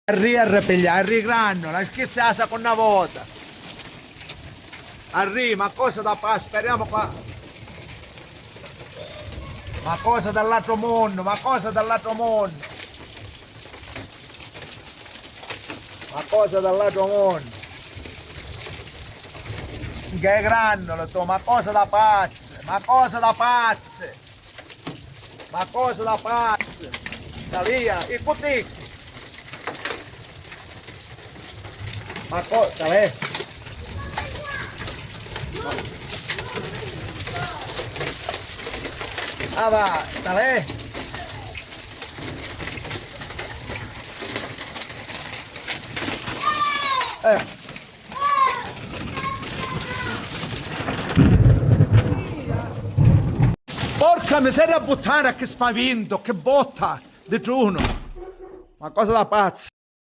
Arri a pigliare, arri granno, la schissasa con una volta. Arri, ma cosa da fa? Speriamo qua. Ma cosa dall'altro mondo, ma cosa dall'altro mondo. Ma cosa dall'altro mondo. Che grannolo tu, ma cosa da pazze, ma cosa da pazze. Ma cosa da pazze. Da via, i cuticchi. Ma cosa, Ah va, dai. Porca miseria puttana, che spavento, che botta di giorno. Ma cosa da pazzo.